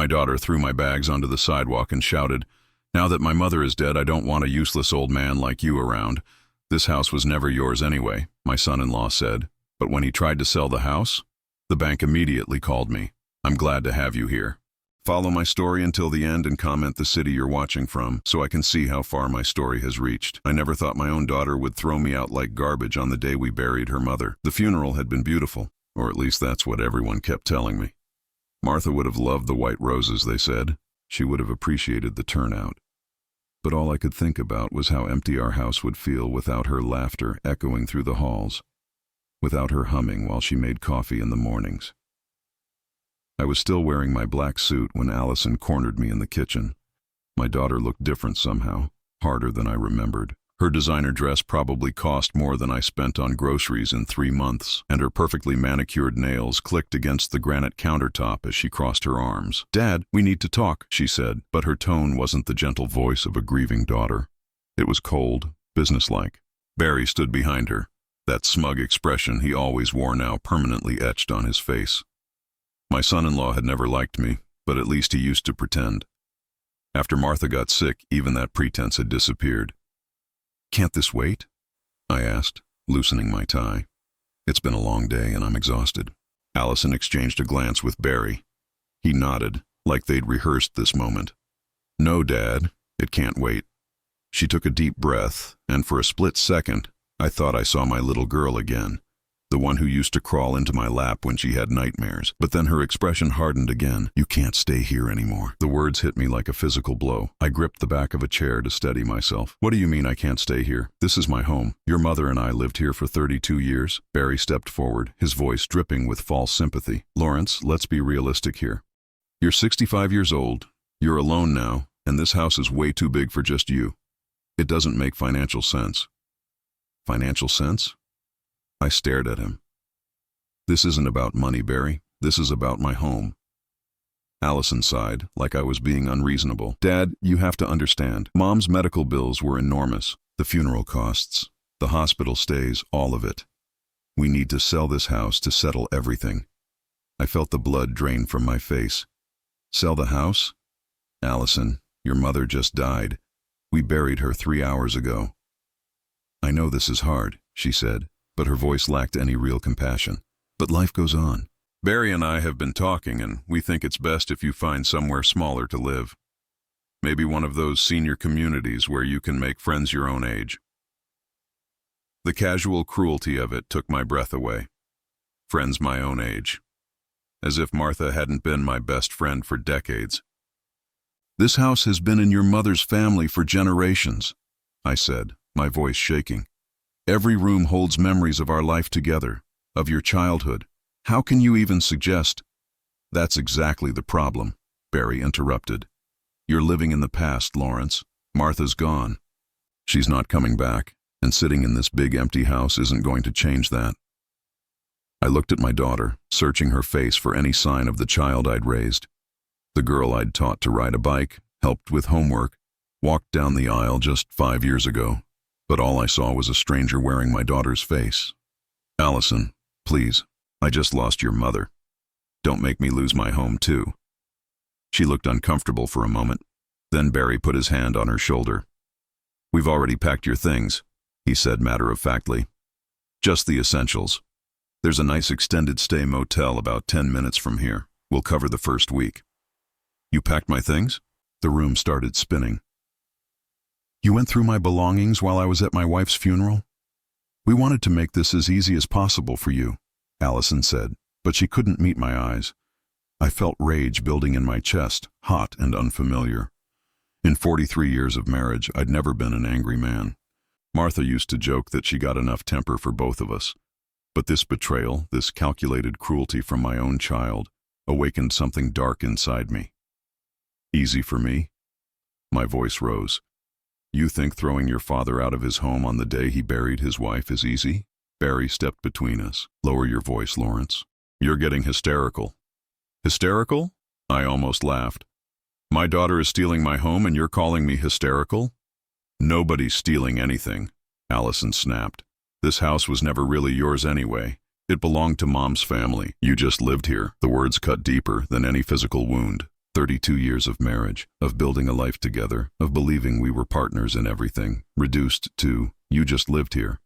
daughter threw my bags onto the sidewalk and shouted, "Now that my mother is dead, I don't want a useless old man like you around. This house was never yours anyway," my son-in-law said. But when he tried to sell the house, the bank immediately called me. "I'm glad to have you here. Follow my story until the end and comment the city you're watching from so I can see how far my story has reached. I never thought my own daughter would throw me out like garbage on the day we buried her mother. The funeral had been beautiful, or at least that's what everyone kept telling me. Martha would have loved the white roses, they said. She would have appreciated the turnout. But all I could think about was how empty our house would feel without her laughter echoing through the halls, without her humming while she made coffee in the mornings. I was still wearing my black suit when Allison cornered me in the kitchen. My daughter looked different somehow, harder than I remembered. Her designer dress probably cost more than I spent on groceries in 3 months, and her perfectly manicured nails clicked against the granite countertop as she crossed her arms. "Dad, we need to talk," she said, but her tone wasn't the gentle voice of a grieving daughter. It was cold, businesslike. Barry stood behind her, that smug expression he always wore now permanently etched on his face. My son-in-law had never liked me, but at least he used to pretend. After Martha got sick, even that pretense had disappeared. "Can't this wait?" I asked, loosening my tie. "It's been a long day and I'm exhausted." Allison exchanged a glance with Barry. He nodded, like they'd rehearsed this moment. "No, Dad, it can't wait." She took a deep breath, and for a split second, I thought I saw my little girl again, the one who used to crawl into my lap when she had nightmares. But then her expression hardened again. "You can't stay here anymore." The words hit me like a physical blow. I gripped the back of a chair to steady myself. "What do you mean I can't stay here? This is my home. Your mother and I lived here for 32 years. Barry stepped forward, his voice dripping with false sympathy. "Lawrence, let's be realistic here. You're 65 years old, you're alone now, and this house is way too big for just you. It doesn't make financial sense." "Financial sense?" I stared at him. "This isn't about money, Barry. This is about my home." Allison sighed, like I was being unreasonable. "Dad, you have to understand. Mom's medical bills were enormous. The funeral costs, the hospital stays, all of it. We need to sell this house to settle everything." I felt the blood drain from my face. "Sell the house? Allison, your mother just died. We buried her 3 hours ago." "I know this is hard," she said, but her voice lacked any real compassion. "But life goes on. Barry and I have been talking, and we think it's best if you find somewhere smaller to live. Maybe one of those senior communities where you can make friends your own age." The casual cruelty of it took my breath away. Friends my own age. As if Martha hadn't been my best friend for decades. "This house has been in your mother's family for generations," I said, my voice shaking. "Every room holds memories of our life together, of your childhood. How can you even suggest—" "That's exactly the problem," Barry interrupted. "You're living in the past, Lawrence. Martha's gone. She's not coming back, and sitting in this big empty house isn't going to change that." I looked at my daughter, searching her face for any sign of the child I'd raised. The girl I'd taught to ride a bike, helped with homework, walked down the aisle just 5 years ago. But all I saw was a stranger wearing my daughter's face. "Allison, please, I just lost your mother. Don't make me lose my home too." She looked uncomfortable for a moment. Then Barry put his hand on her shoulder. "We've already packed your things," he said matter-of-factly. "Just the essentials. There's a nice extended stay motel about 10 minutes from here. We'll cover the first week." "You packed my things?" The room started spinning. "You went through my belongings while I was at my wife's funeral? We wanted to make this as easy as possible for you," Allison said, but she couldn't meet my eyes. I felt rage building in my chest, hot and unfamiliar. In 43 years of marriage, I'd never been an angry man. Martha used to joke that she got enough temper for both of us. But this betrayal, this calculated cruelty from my own child, awakened something dark inside me. "Easy for me?" My voice rose. "You think throwing your father out of his home on the day he buried his wife is easy?" Barry stepped between us. "Lower your voice, Lawrence. You're getting hysterical." "Hysterical?" I almost laughed. "My daughter is stealing my home and you're calling me hysterical?" "Nobody's stealing anything," Allison snapped. "This house was never really yours anyway. It belonged to Mom's family. You just lived here." The words cut deeper than any physical wound. 32 years of marriage, of building a life together, of believing we were partners in everything, reduced to, you just lived here.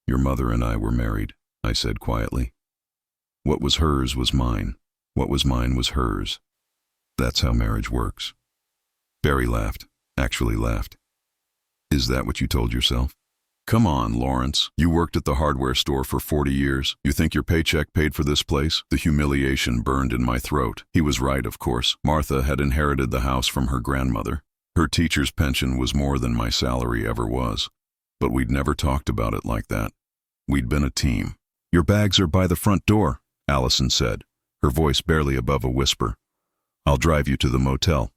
Your mother and I were married, I said quietly. What was hers was mine. What was mine was hers. That's how marriage works. Barry laughed, actually laughed. Is that what you told yourself? Come on, Lawrence. You worked at the hardware store for 40 years. You think your paycheck paid for this place? The humiliation burned in my throat. He was right, of course. Martha had inherited the house from her grandmother. Her teacher's pension was more than my salary ever was. But we'd never talked about it like that. We'd been a team. Your bags are by the front door, Allison said, her voice barely above a whisper. I'll drive you to the motel.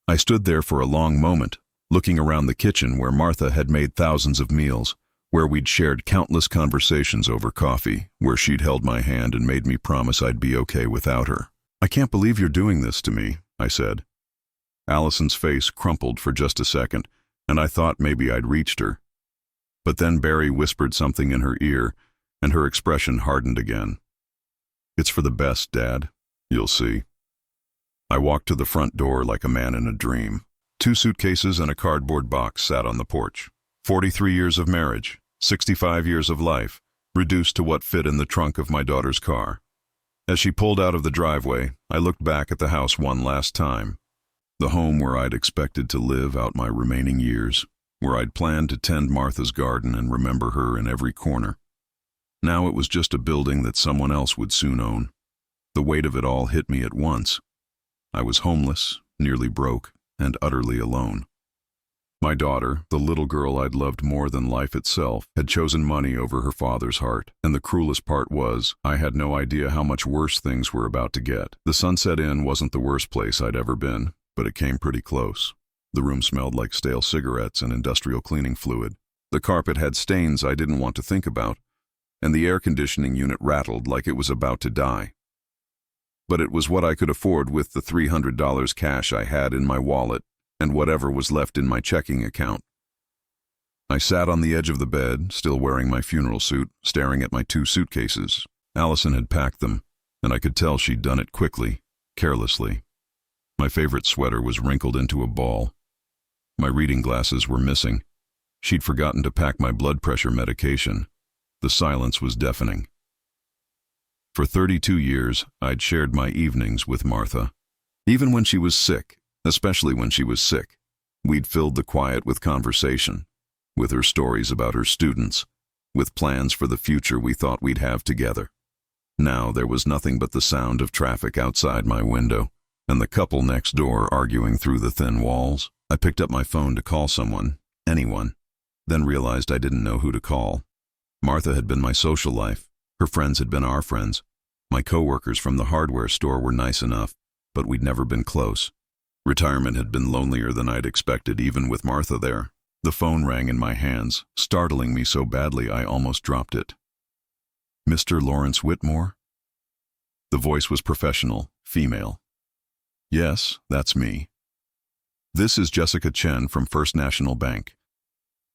I stood there for a long moment, looking around the kitchen where Martha had made thousands of meals, where we'd shared countless conversations over coffee, where she'd held my hand and made me promise I'd be okay without her. I can't believe you're doing this to me, I said. Allison's face crumpled for just a second, and I thought maybe I'd reached her. But then Barry whispered something in her ear, and her expression hardened again. It's for the best, Dad. You'll see. I walked to the front door like a man in a dream. 2 suitcases and a cardboard box sat on the porch. 43 years of marriage, 65 years of life, reduced to what fit in the trunk of my daughter's car. As she pulled out of the driveway, I looked back at the house one last time. The home where I'd expected to live out my remaining years, where I'd planned to tend Martha's garden and remember her in every corner. Now it was just a building that someone else would soon own. The weight of it all hit me at once. I was homeless, nearly broke, and utterly alone. My daughter, the little girl I'd loved more than life itself, had chosen money over her father's heart, and the cruelest part was, I had no idea how much worse things were about to get. The Sunset Inn wasn't the worst place I'd ever been, but it came pretty close. The room smelled like stale cigarettes and industrial cleaning fluid. The carpet had stains I didn't want to think about, and the air conditioning unit rattled like it was about to die. But it was what I could afford with the $300 cash I had in my wallet and whatever was left in my checking account. I sat on the edge of the bed, still wearing my funeral suit, staring at my 2 suitcases. Allison had packed them, and I could tell she'd done it quickly, carelessly. My favorite sweater was wrinkled into a ball. My reading glasses were missing. She'd forgotten to pack my blood pressure medication. The silence was deafening. For 32 years, I'd shared my evenings with Martha. Even when she was sick, especially when she was sick, we'd filled the quiet with conversation, with her stories about her students, with plans for the future we thought we'd have together. Now there was nothing but the sound of traffic outside my window, and the couple next door arguing through the thin walls. I picked up my phone to call someone, anyone, then realized I didn't know who to call. Martha had been my social life. Her friends had been our friends. My coworkers from the hardware store were nice enough, but we'd never been close. Retirement had been lonelier than I'd expected, even with Martha there. The phone rang in my hands, startling me so badly I almost dropped it. Mr. Lawrence Whitmore? The voice was professional, female. Yes, that's me. This is Jessica Chen from First National Bank.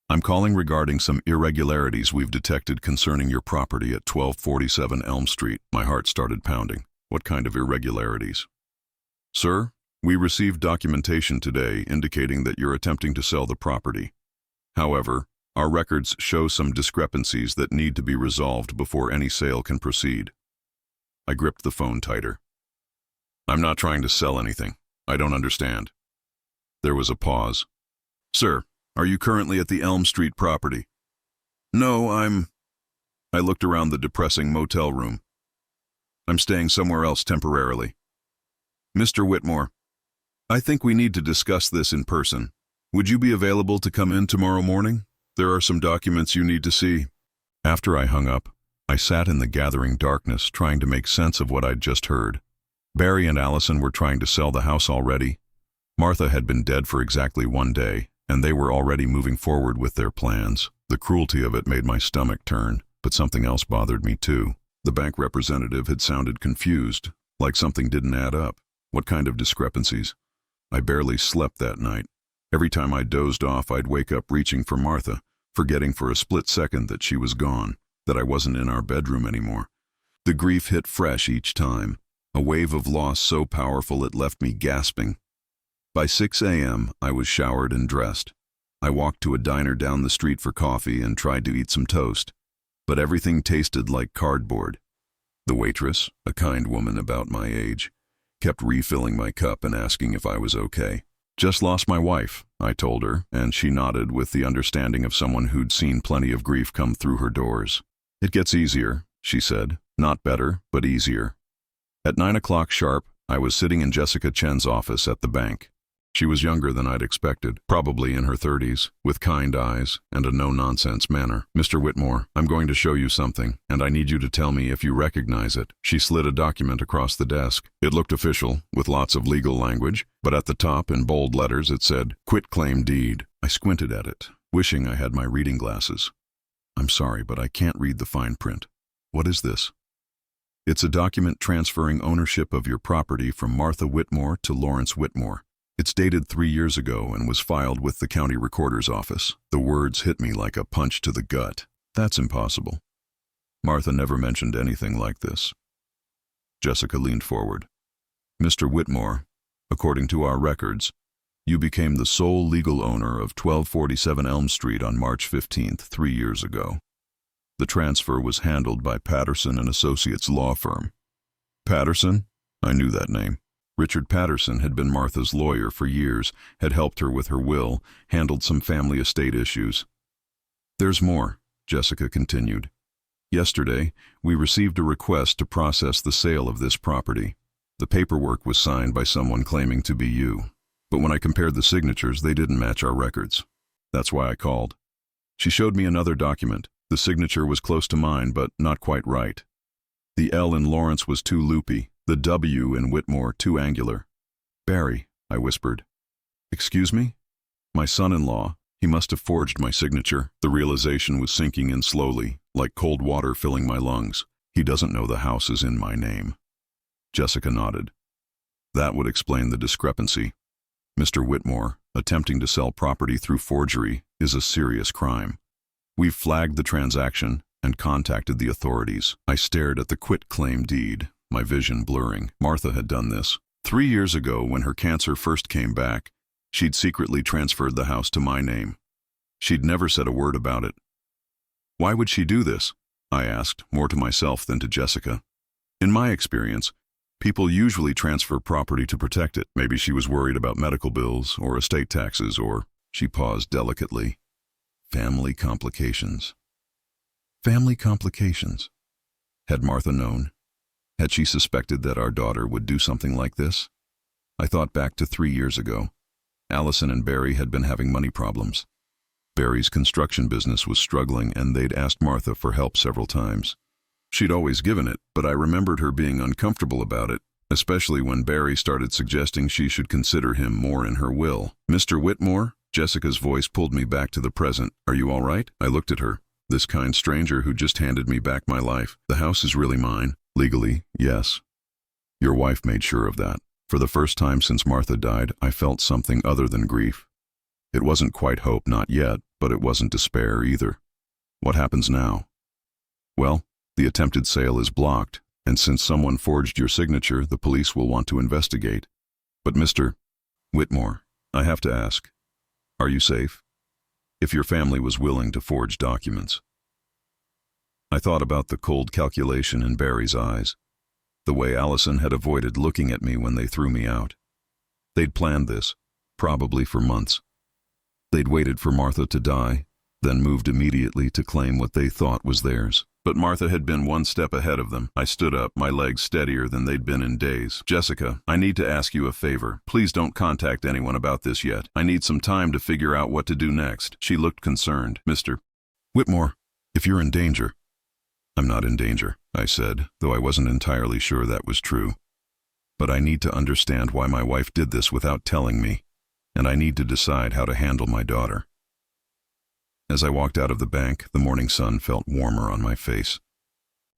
I'm calling regarding some irregularities we've detected concerning your property at 1247 Elm Street. My heart started pounding. What kind of irregularities? Sir, we received documentation today indicating that you're attempting to sell the property. However, our records show some discrepancies that need to be resolved before any sale can proceed. I gripped the phone tighter. I'm not trying to sell anything. I don't understand. There was a pause. Sir, are you currently at the Elm Street property? No, I looked around the depressing motel room. I'm staying somewhere else temporarily. Mr. Whitmore, I think we need to discuss this in person. Would you be available to come in tomorrow morning? There are some documents you need to see. After I hung up, I sat in the gathering darkness trying to make sense of what I'd just heard. Barry and Allison were trying to sell the house already. Martha had been dead for exactly 1 day, and they were already moving forward with their plans. The cruelty of it made my stomach turn, but something else bothered me too. The bank representative had sounded confused, like something didn't add up. What kind of discrepancies? I barely slept that night. Every time I dozed off, I'd wake up reaching for Martha, forgetting for a split second that she was gone, that I wasn't in our bedroom anymore. The grief hit fresh each time. A wave of loss so powerful it left me gasping. By 6 a.m., I was showered and dressed. I walked to a diner down the street for coffee and tried to eat some toast, but everything tasted like cardboard. The waitress, a kind woman about my age, kept refilling my cup and asking if I was okay. "Just lost my wife," I told her, and she nodded with the understanding of someone who'd seen plenty of grief come through her doors. "It gets easier," she said. "Not better, but easier." At 9 o'clock sharp, I was sitting in Jessica Chen's office at the bank. She was younger than I'd expected, probably in her 30s, with kind eyes and a no-nonsense manner. "Mr. Whitmore, I'm going to show you something, and I need you to tell me if you recognize it." She slid a document across the desk. It looked official, with lots of legal language, but at the top, in bold letters, it said, "Quitclaim deed." I squinted at it, wishing I had my reading glasses. "I'm sorry, but I can't read the fine print. What is this?" "It's a document transferring ownership of your property from Martha Whitmore to Lawrence Whitmore. It's dated 3 years ago and was filed with the county recorder's office." The words hit me like a punch to the gut. "That's impossible. Martha never mentioned anything like this." Jessica leaned forward. "Mr. Whitmore, according to our records, you became the sole legal owner of 1247 Elm Street on March 15th, 3 years ago. The transfer was handled by Patterson and Associates law firm." Patterson? I knew that name. Richard Patterson had been Martha's lawyer for years, had helped her with her will, handled some family estate issues. "There's more," Jessica continued. "Yesterday, we received a request to process the sale of this property. The paperwork was signed by someone claiming to be you. But when I compared the signatures, they didn't match our records. That's why I called." She showed me another document. The signature was close to mine, but not quite right. The L in Lawrence was too loopy, the W in Whitmore too angular. "Barry," I whispered. "Excuse me?" "My son-in-law. He must have forged my signature." The realization was sinking in slowly, like cold water filling my lungs. "He doesn't know the house is in my name." Jessica nodded. "That would explain the discrepancy. Mr. Whitmore, attempting to sell property through forgery is a serious crime. We've flagged the transaction and contacted the authorities." I stared at the quitclaim deed, my vision blurring. Martha had done this. 3 years ago, when her cancer first came back, she'd secretly transferred the house to my name. She'd never said a word about it. "Why would she do this?" I asked, more to myself than to Jessica. "In my experience, people usually transfer property to protect it. Maybe she was worried about medical bills or estate taxes or..." She paused delicately. "Family complications." Family complications. Had Martha known? Had she suspected that our daughter would do something like this? I thought back to 3 years ago. Allison and Barry had been having money problems. Barry's construction business was struggling, and they'd asked Martha for help several times. She'd always given it, but I remembered her being uncomfortable about it, especially when Barry started suggesting she should consider him more in her will. "Mr. Whitmore?" Jessica's voice pulled me back to the present. "Are you all right?" I looked at her. This kind stranger who just handed me back my life. "The house is really mine. Legally, yes. Your wife made sure of that." For the first time since Martha died, I felt something other than grief. It wasn't quite hope, not yet, but it wasn't despair either. What happens now? "Well, the attempted sale is blocked, and since someone forged your signature, the police will want to investigate. But Mr. Whitmore, I have to ask, are you safe? If your family was willing to forge documents." I thought about the cold calculation in Barry's eyes, the way Allison had avoided looking at me when they threw me out. They'd planned this, probably for months. They'd waited for Martha to die, then moved immediately to claim what they thought was theirs. But Martha had been one step ahead of them. I stood up, my legs steadier than they'd been in days. "Jessica, I need to ask you a favor. Please don't contact anyone about this yet. I need some time to figure out what to do next." She looked concerned. "Mr. Whitmore, if you're in danger..." "I'm not in danger," I said, though I wasn't entirely sure that was true. "But I need to understand why my wife did this without telling me, and I need to decide how to handle my daughter." As I walked out of the bank, the morning sun felt warmer on my face.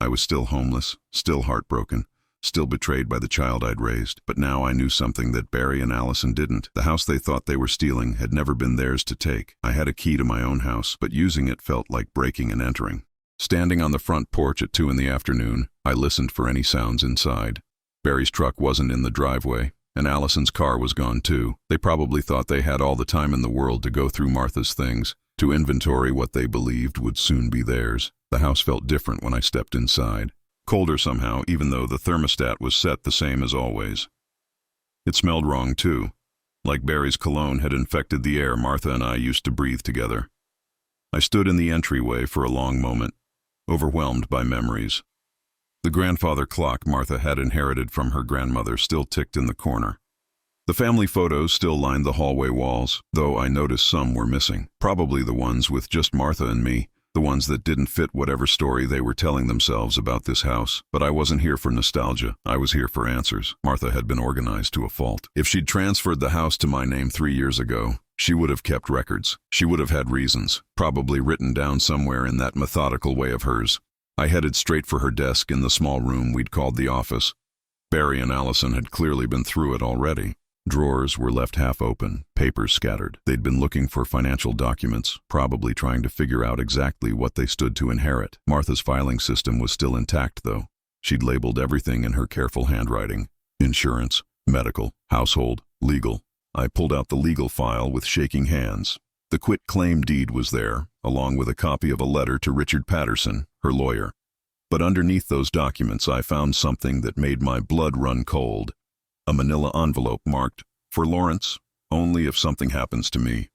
I was still homeless, still heartbroken, still betrayed by the child I'd raised. But now I knew something that Barry and Allison didn't. The house they thought they were stealing had never been theirs to take. I had a key to my own house, but using it felt like breaking and entering. Standing on the front porch at 2 in the afternoon, I listened for any sounds inside. Barry's truck wasn't in the driveway, and Allison's car was gone too. They probably thought they had all the time in the world to go through Martha's things, to inventory what they believed would soon be theirs. The house felt different when I stepped inside. Colder somehow, even though the thermostat was set the same as always. It smelled wrong too, like Barry's cologne had infected the air Martha and I used to breathe together. I stood in the entryway for a long moment, overwhelmed by memories. The grandfather clock Martha had inherited from her grandmother still ticked in the corner. The family photos still lined the hallway walls, though I noticed some were missing. Probably the ones with just Martha and me, the ones that didn't fit whatever story they were telling themselves about this house. But I wasn't here for nostalgia. I was here for answers. Martha had been organized to a fault. If she'd transferred the house to my name 3 years ago, she would have kept records. She would have had reasons, probably written down somewhere in that methodical way of hers. I headed straight for her desk in the small room we'd called the office. Barry and Allison had clearly been through it already. Drawers were left half open, papers scattered. They'd been looking for financial documents, probably trying to figure out exactly what they stood to inherit. Martha's filing system was still intact, though. She'd labeled everything in her careful handwriting. Insurance, medical, household, legal. I pulled out the legal file with shaking hands. The quitclaim deed was there, along with a copy of a letter to Richard Patterson, her lawyer. But underneath those documents I found something that made my blood run cold. A manila envelope marked, "For Lawrence, only if something happens to me."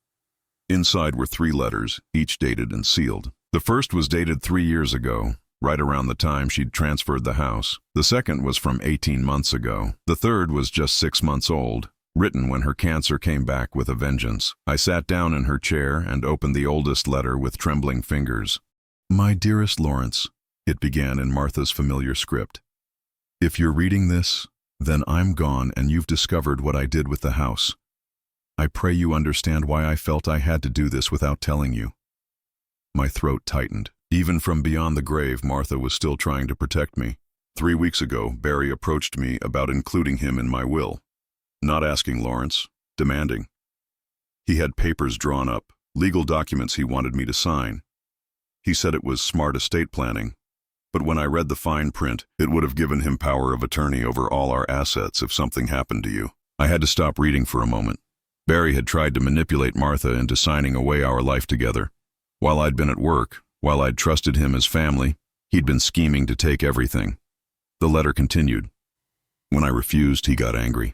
Inside were 3 letters, each dated and sealed. The first was dated 3 years ago, right around the time she'd transferred the house. The second was from 18 months ago. The third was just 6 months old, written when her cancer came back with a vengeance. I sat down in her chair and opened the oldest letter with trembling fingers. "My dearest Lawrence," it began in Martha's familiar script. "If you're reading this, then I'm gone and you've discovered what I did with the house. I pray you understand why I felt I had to do this without telling you." My throat tightened. Even from beyond the grave, Martha was still trying to protect me. 3 weeks ago, Barry approached me about including him in my will. Not asking Lawrence, demanding. He had papers drawn up, legal documents he wanted me to sign. He said it was smart estate planning. But when I read the fine print, it would have given him power of attorney over all our assets if something happened to you. I had to stop reading for a moment. Barry had tried to manipulate Martha into signing away our life together. While I'd been at work, while I'd trusted him as family, he'd been scheming to take everything. The letter continued. When I refused, he got angry.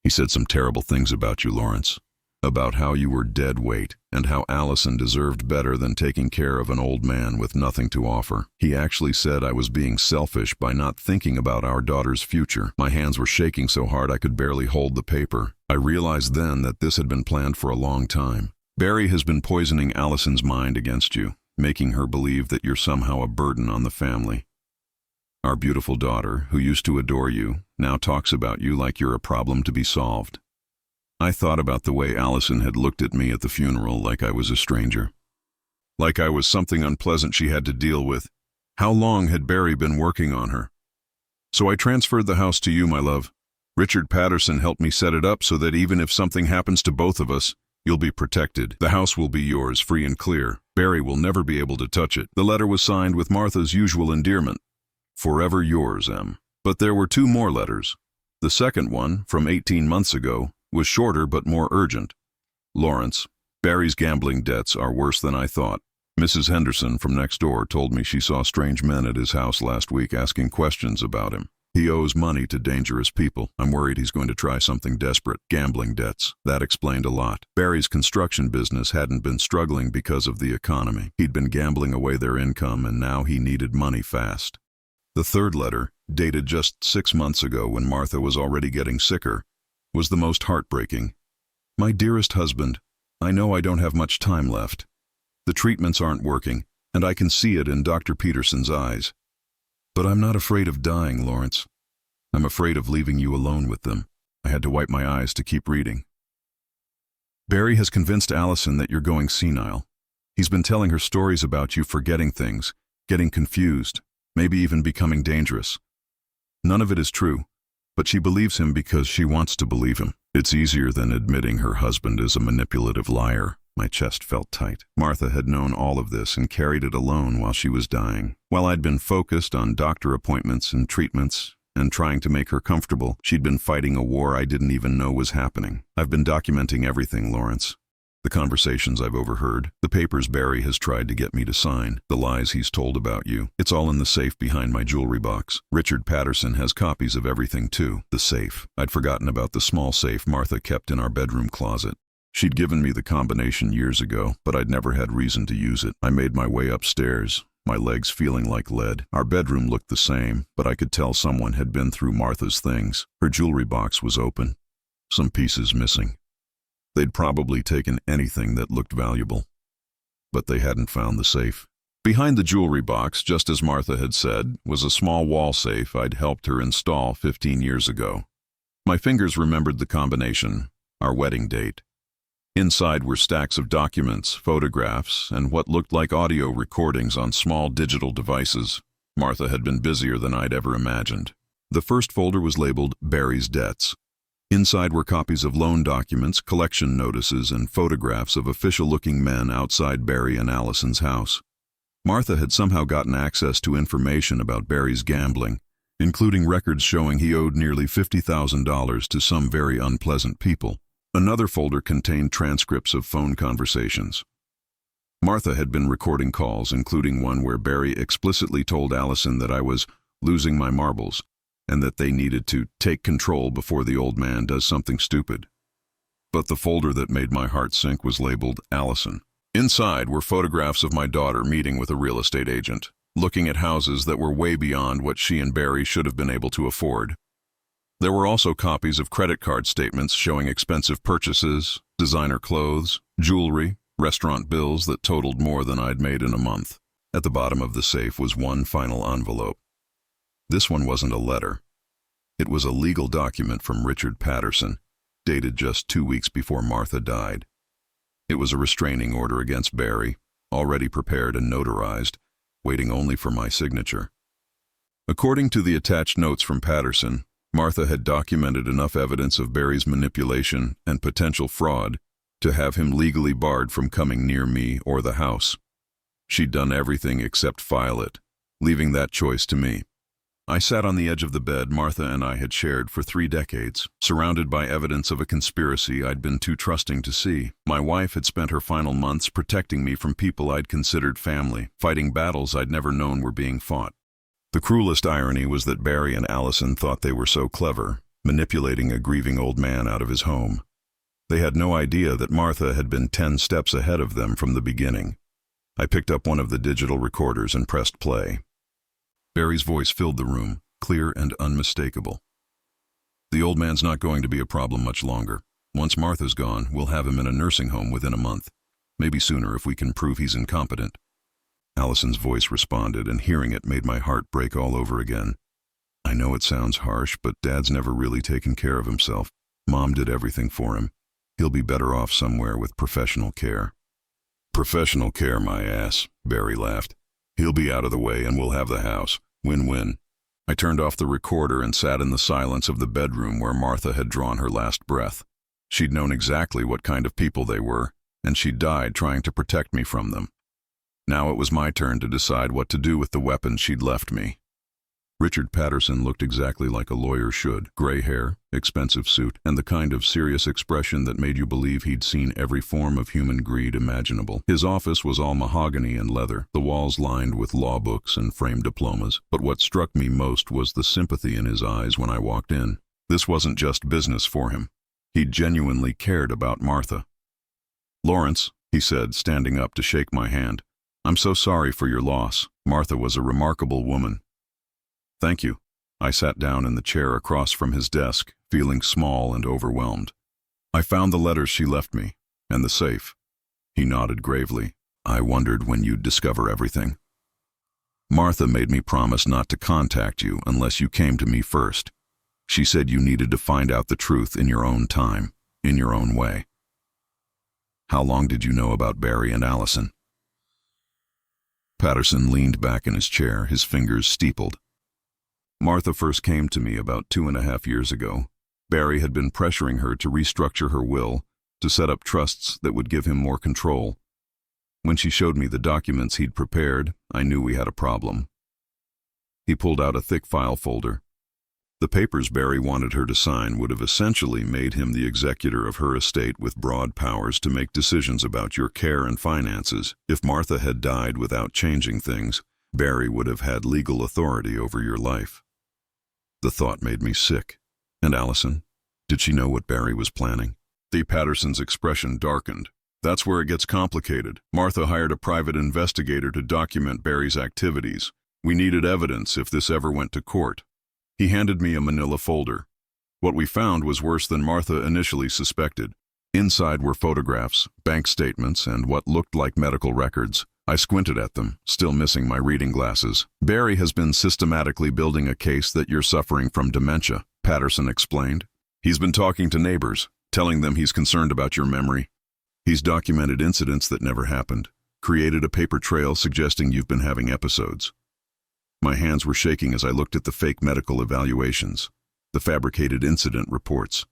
He said some terrible things about you, Lawrence. About how you were dead weight, and how Allison deserved better than taking care of an old man with nothing to offer. He actually said I was being selfish by not thinking about our daughter's future. My hands were shaking so hard I could barely hold the paper. I realized then that this had been planned for a long time. Barry has been poisoning Allison's mind against you, making her believe that you're somehow a burden on the family. Our beautiful daughter, who used to adore you, now talks about you like you're a problem to be solved. I thought about the way Allison had looked at me at the funeral, like I was a stranger. Like I was something unpleasant she had to deal with. How long had Barry been working on her? So I transferred the house to you, my love. Richard Patterson helped me set it up so that even if something happens to both of us, you'll be protected. The house will be yours, free and clear. Barry will never be able to touch it. The letter was signed with Martha's usual endearment. Forever yours, M. But there were 2 more letters. The second one, from 18 months ago, was shorter but more urgent. Lawrence, Barry's gambling debts are worse than I thought. Mrs. Henderson from next door told me she saw strange men at his house last week asking questions about him. He owes money to dangerous people. I'm worried he's going to try something desperate. Gambling debts. That explained a lot. Barry's construction business hadn't been struggling because of the economy. He'd been gambling away their income and now he needed money fast. The third letter, dated just 6 months ago when Martha was already getting sicker, was the most heartbreaking. My dearest husband, I know I don't have much time left. The treatments aren't working, and I can see it in Dr. Peterson's eyes. But I'm not afraid of dying, Lawrence. I'm afraid of leaving you alone with them. I had to wipe my eyes to keep reading. Barry has convinced Allison that you're going senile. He's been telling her stories about you forgetting things, getting confused, maybe even becoming dangerous. None of it is true. But she believes him because she wants to believe him. It's easier than admitting her husband is a manipulative liar. My chest felt tight. Martha had known all of this and carried it alone while she was dying. While I'd been focused on doctor appointments and treatments, and trying to make her comfortable. She'd been fighting a war I didn't even know was happening. I've been documenting everything, Lawrence. The conversations I've overheard, the papers Barry has tried to get me to sign, the lies he's told about you. It's all in the safe behind my jewelry box. Richard Patterson has copies of everything too. The safe. I'd forgotten about the small safe Martha kept in our bedroom closet. She'd given me the combination years ago, but I'd never had reason to use it. I made my way upstairs, my legs feeling like lead. Our bedroom looked the same, but I could tell someone had been through Martha's things. Her jewelry box was open, some pieces missing. They'd probably taken anything that looked valuable, but they hadn't found the safe. Behind the jewelry box, just as Martha had said, was a small wall safe I'd helped her install 15 years ago. My fingers remembered the combination, our wedding date. Inside were stacks of documents, photographs, and what looked like audio recordings on small digital devices. Martha had been busier than I'd ever imagined. The first folder was labeled Barry's Debts. Inside were copies of loan documents, collection notices, and photographs of official-looking men outside Barry and Allison's house. Martha had somehow gotten access to information about Barry's gambling, including records showing he owed nearly $50,000 to some very unpleasant people. Another folder contained transcripts of phone conversations. Martha had been recording calls, including one where Barry explicitly told Allison that I was losing my marbles, and that they needed to take control before the old man does something stupid. But the folder that made my heart sink was labeled Allison. Inside were photographs of my daughter meeting with a real estate agent, looking at houses that were way beyond what she and Barry should have been able to afford. There were also copies of credit card statements showing expensive purchases, designer clothes, jewelry, restaurant bills that totaled more than I'd made in a month. At the bottom of the safe was one final envelope. This one wasn't a letter. It was a legal document from Richard Patterson, dated just 2 weeks before Martha died. It was a restraining order against Barry, already prepared and notarized, waiting only for my signature. According to the attached notes from Patterson, Martha had documented enough evidence of Barry's manipulation and potential fraud to have him legally barred from coming near me or the house. She'd done everything except file it, leaving that choice to me. I sat on the edge of the bed Martha and I had shared for 3 decades, surrounded by evidence of a conspiracy I'd been too trusting to see. My wife had spent her final months protecting me from people I'd considered family, fighting battles I'd never known were being fought. The cruelest irony was that Barry and Allison thought they were so clever, manipulating a grieving old man out of his home. They had no idea that Martha had been 10 steps ahead of them from the beginning. I picked up one of the digital recorders and pressed play. Barry's voice filled the room, clear and unmistakable. The old man's not going to be a problem much longer. Once Martha's gone, we'll have him in a nursing home within a month. Maybe sooner if we can prove he's incompetent. Allison's voice responded, and hearing it made my heart break all over again. I know it sounds harsh, but Dad's never really taken care of himself. Mom did everything for him. He'll be better off somewhere with professional care. Professional care, my ass, Barry laughed. He'll be out of the way and we'll have the house. Win-win. I turned off the recorder and sat in the silence of the bedroom where Martha had drawn her last breath. She'd known exactly what kind of people they were, and she'd died trying to protect me from them. Now it was my turn to decide what to do with the weapons she'd left me. Richard Patterson looked exactly like a lawyer should. Gray hair, expensive suit, and the kind of serious expression that made you believe he'd seen every form of human greed imaginable. His office was all mahogany and leather, the walls lined with law books and framed diplomas. But what struck me most was the sympathy in his eyes when I walked in. This wasn't just business for him. He genuinely cared about Martha. "Lawrence," he said, standing up to shake my hand, "I'm so sorry for your loss. Martha was a remarkable woman." "Thank you." I sat down in the chair across from his desk, feeling small and overwhelmed. "I found the letters she left me, and the safe." He nodded gravely. "I wondered when you'd discover everything. Martha made me promise not to contact you unless you came to me first. She said you needed to find out the truth in your own time, in your own way. How long did you know about Barry and Allison?" Patterson leaned back in his chair, his fingers steepled. "Martha first came to me about 2.5 years ago. Barry had been pressuring her to restructure her will, to set up trusts that would give him more control. When she showed me the documents he'd prepared, I knew we had a problem." He pulled out a thick file folder. The papers Barry wanted her to sign would have essentially made him the executor of her estate with broad powers to make decisions about your care and finances. If Martha had died without changing things, Barry would have had legal authority over your life. The thought made me sick. And Allison? Did she know what Barry was planning? Patterson's expression darkened. That's where it gets complicated. Martha hired a private investigator to document Barry's activities. We needed evidence if this ever went to court. He handed me a manila folder. What we found was worse than Martha initially suspected. Inside were photographs, bank statements, and what looked like medical records. I squinted at them, still missing my reading glasses. Barry has been systematically building a case that you're suffering from dementia, Patterson explained. He's been talking to neighbors, telling them he's concerned about your memory. He's documented incidents that never happened, created a paper trail suggesting you've been having episodes. My hands were shaking as I looked at the fake medical evaluations, the fabricated incident reports.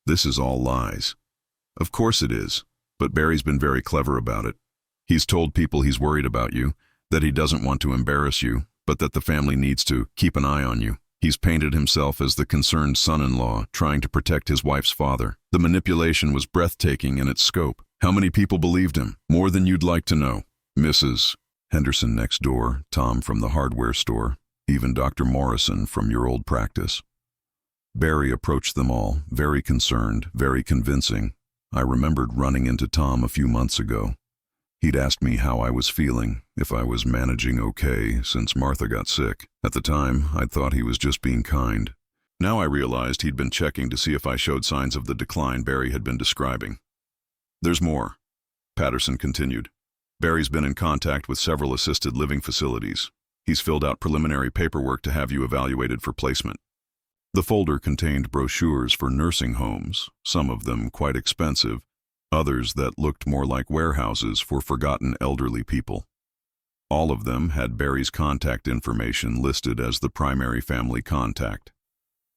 This is all lies. Of course it is, but Barry's been very clever about it. He's told people he's worried about you, that he doesn't want to embarrass you, but that the family needs to keep an eye on you. He's painted himself as the concerned son-in-law, trying to protect his wife's father. The manipulation was breathtaking in its scope. How many people believed him? More than you'd like to know. Mrs. Henderson next door, Tom from the hardware store, even Dr. Morrison from your old practice. Barry approached them all, very concerned, very convincing. I remembered running into Tom a few months ago. He'd asked me how I was feeling, if I was managing okay since Martha got sick. At the time, I'd thought he was just being kind. Now I realized he'd been checking to see if I showed signs of the decline Barry had been describing. There's more, Patterson continued. Barry's been in contact with several assisted living facilities. He's filled out preliminary paperwork to have you evaluated for placement. The folder contained brochures for nursing homes, some of them quite expensive, others that looked more like warehouses for forgotten elderly people. All of them had Barry's contact information listed as the primary family contact.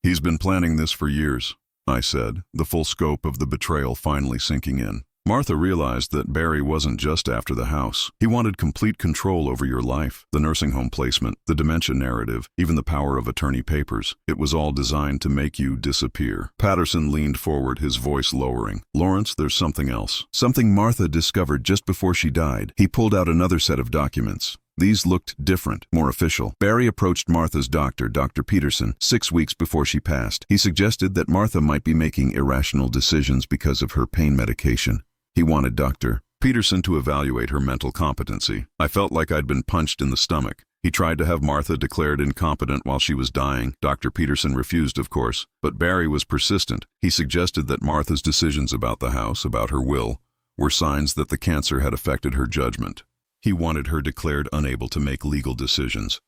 He's been planning this for years, I said, the full scope of the betrayal finally sinking in. Martha realized that Barry wasn't just after the house. He wanted complete control over your life, the nursing home placement, the dementia narrative, even the power of attorney papers. It was all designed to make you disappear. Patterson leaned forward, his voice lowering. Lawrence, there's something else. Something Martha discovered just before she died. He pulled out another set of documents. These looked different, more official. Barry approached Martha's doctor, Dr. Peterson, 6 weeks before she passed. He suggested that Martha might be making irrational decisions because of her pain medication. He wanted Dr. Peterson to evaluate her mental competency. I felt like I'd been punched in the stomach. He tried to have Martha declared incompetent while she was dying. Dr. Peterson refused, of course, but Barry was persistent. He suggested that Martha's decisions about the house, about her will, were signs that the cancer had affected her judgment. He wanted her declared unable to make legal decisions.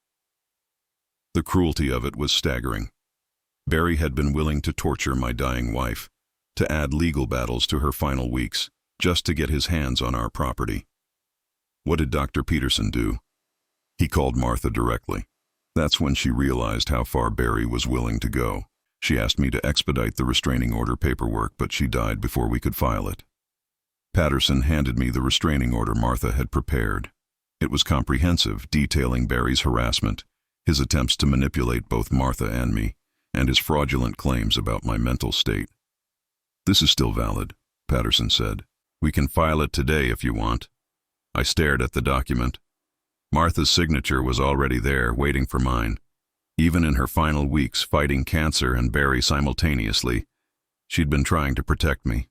The cruelty of it was staggering. Barry had been willing to torture my dying wife, to add legal battles to her final weeks, just to get his hands on our property. What did Dr. Peterson do? He called Martha directly. That's when she realized how far Barry was willing to go. She asked me to expedite the restraining order paperwork, but she died before we could file it. Patterson handed me the restraining order Martha had prepared. It was comprehensive, detailing Barry's harassment, his attempts to manipulate both Martha and me, and his fraudulent claims about my mental state. This is still valid, Patterson said. We can file it today if you want. I stared at the document. Martha's signature was already there, waiting for mine. Even in her final weeks, fighting cancer and Barry simultaneously, she'd been trying to protect me.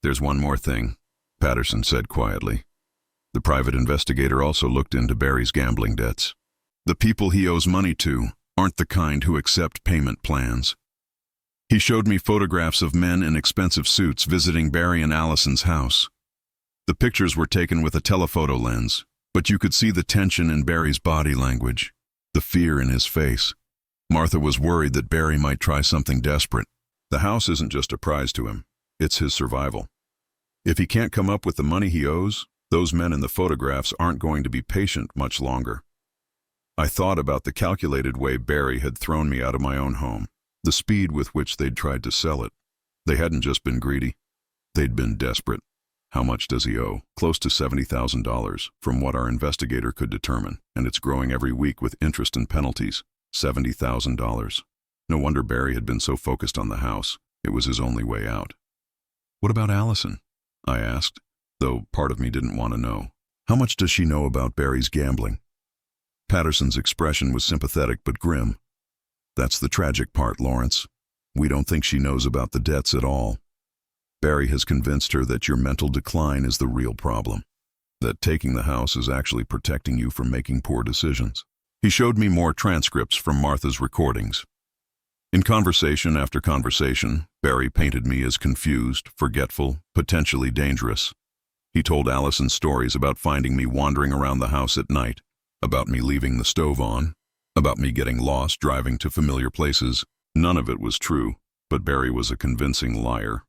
There's one more thing, Patterson said quietly. The private investigator also looked into Barry's gambling debts. The people he owes money to aren't the kind who accept payment plans. He showed me photographs of men in expensive suits visiting Barry and Allison's house. The pictures were taken with a telephoto lens, but you could see the tension in Barry's body language, the fear in his face. Martha was worried that Barry might try something desperate. The house isn't just a prize to him, it's his survival. If he can't come up with the money he owes, those men in the photographs aren't going to be patient much longer. I thought about the calculated way Barry had thrown me out of my own home, the speed with which they'd tried to sell it. They hadn't just been greedy, they'd been desperate. How much does he owe? Close to $70,000, from what our investigator could determine, and it's growing every week with interest and penalties. $70,000. No wonder Barry had been so focused on the house. It was his only way out. "What about Allison?" I asked, though part of me didn't want to know. "How much does she know about Barry's gambling?" Patterson's expression was sympathetic but grim. "That's the tragic part, Lawrence. We don't think she knows about the debts at all. Barry has convinced her that your mental decline is the real problem, that taking the house is actually protecting you from making poor decisions." He showed me more transcripts from Martha's recordings. In conversation after conversation, Barry painted me as confused, forgetful, potentially dangerous. He told Allison stories about finding me wandering around the house at night, about me leaving the stove on, about me getting lost driving to familiar places. None of it was true, but Barry was a convincing liar.